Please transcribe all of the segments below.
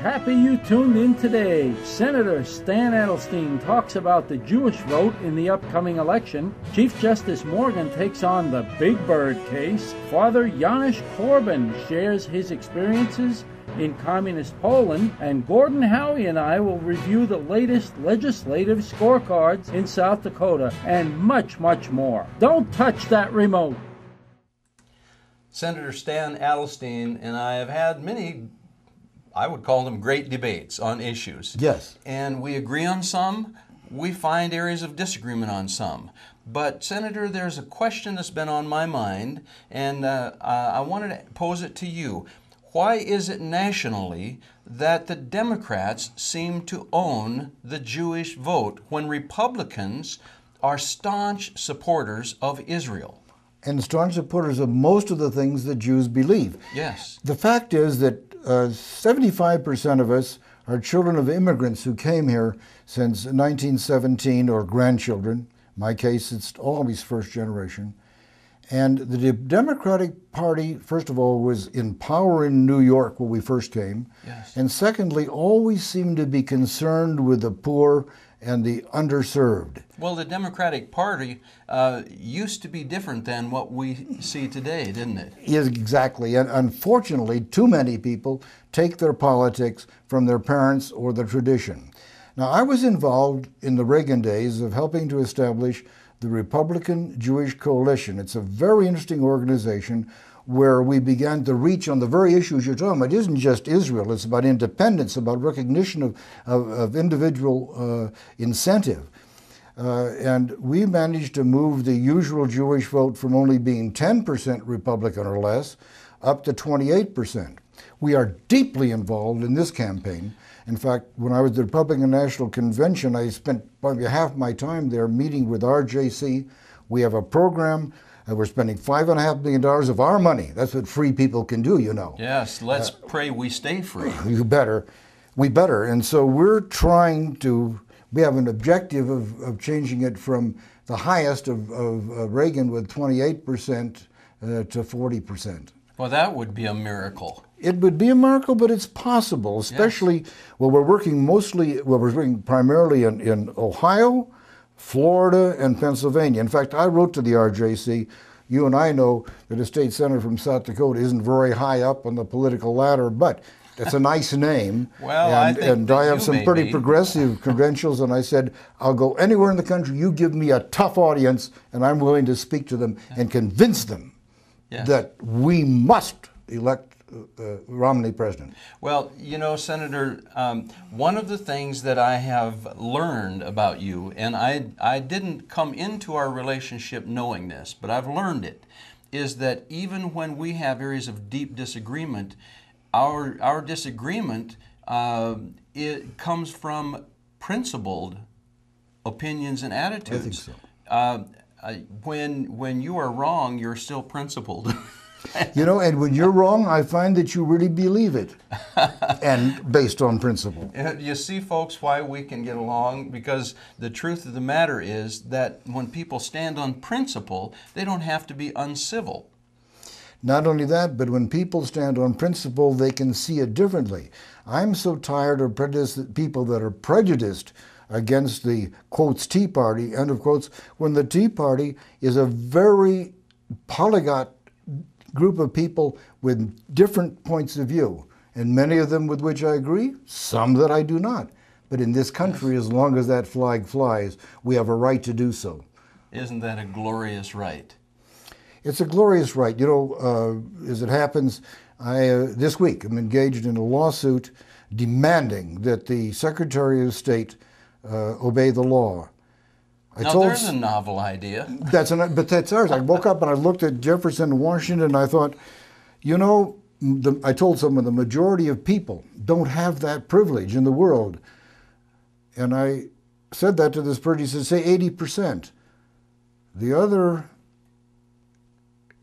happy you tuned in today. Senator Stan Adelstein talks about the Jewish vote in the upcoming election. Chief Justice Morgan takes on the Big Bird case. Father Janusz Korban shares his experiences in communist Poland. And Gordon Howie and I will review the latest legislative scorecards in South Dakota and much, much more. Don't touch that remote. Senator Stan Adelstein and I have had many, I would call them great debates on issues. Yes. And we agree on some, we find areas of disagreement on some. But Senator, there's a question that's been on my mind, and I wanted to pose it to you. Why is it nationally that the Democrats seem to own the Jewish vote when Republicans are staunch supporters of Israel? And staunch supporters of most of the things that Jews believe. Yes. The fact is that 75% of us are children of immigrants who came here since 1917, or grandchildren. In my case, it's always first generation. And the Democratic Party, first of all, was in power in New York when we first came. Yes. And secondly, always seemed to be concerned with the poor and the underserved. Well, the Democratic Party used to be different than what we see today, didn't it? Yes, exactly. And unfortunately, too many people take their politics from their parents or the tradition. Now, I was involved in the Reagan days of helping to establish the Republican Jewish Coalition. It's a very interesting organization where we began to reach on the very issues you're talking about. It isn't just Israel, it's about independence, about recognition of individual incentive. And we managed to move the usual Jewish vote from only being 10% Republican or less up to 28%. We are deeply involved in this campaign. In fact, when I was at the Republican National Convention, I spent probably half my time there meeting with RJC. We have a program. We're spending $5.5 million of our money. That's what free people can do, you know. Yes, let's pray we stay free. You better. We better. And so we're trying to, we have an objective of changing it from the highest of Reagan with 28% to 40%. Well, that would be a miracle. It would be a miracle, but it's possible, especially, yes. Well, we're working primarily in Ohio, Florida, and Pennsylvania. In fact, I wrote to the RJC, you and I know that a state senator from South Dakota isn't very high up on the political ladder, but it's a nice name. Well, and I have some pretty progressive credentials, and I said, I'll go anywhere in the country, you give me a tough audience, and I'm willing to speak to them and convince them that we must elect Romney president. Well, you know, Senator, one of the things that I have learned about you, and I didn't come into our relationship knowing this, but I've learned it, is that even when we have areas of deep disagreement, our disagreement it comes from principled opinions and attitudes. I think so. When you are wrong, you're still principled. You know, and when you're wrong, I find that you really believe it, and based on principle. You see, folks, why we can get along? Because the truth of the matter is that when people stand on principle, they don't have to be uncivil. Not only that, but when people stand on principle, they can see it differently. I'm so tired of people that are prejudiced against the, quotes, Tea Party, end of quotes, when the Tea Party is a very polyglot group of people with different points of view, and many of them with which I agree, some that I do not. But in this country, as long as that flag flies, we have a right to do so. Isn't that a glorious right? It's a glorious right. You know, as it happens, this week I'm engaged in a lawsuit demanding that the Secretary of State obey the law. There's a novel idea. But that's ours. I woke up and I looked at Jefferson, Washington, and I thought, you know, I told someone the majority of people don't have that privilege in the world. And I said that to this person. He said, say 80%. The other,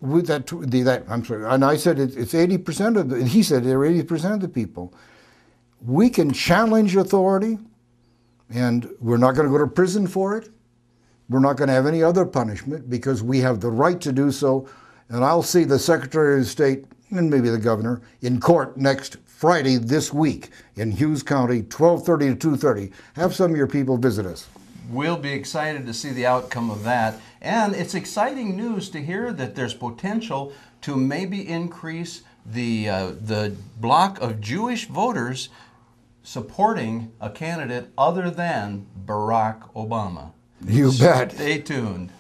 I'm sorry, and I said it's 80% of the, and he said they're 80% of the people. We can challenge authority, and we're not going to go to prison for it. We're not going to have any other punishment because we have the right to do so. And I'll see the Secretary of State and maybe the governor, in court next Friday this week in Hughes County, 12:30 to 2:30. Have some of your people visit us. We'll be excited to see the outcome of that. And it's exciting news to hear that there's potential to maybe increase the block of Jewish voters supporting a candidate other than Barack Obama. You bet. Stay tuned.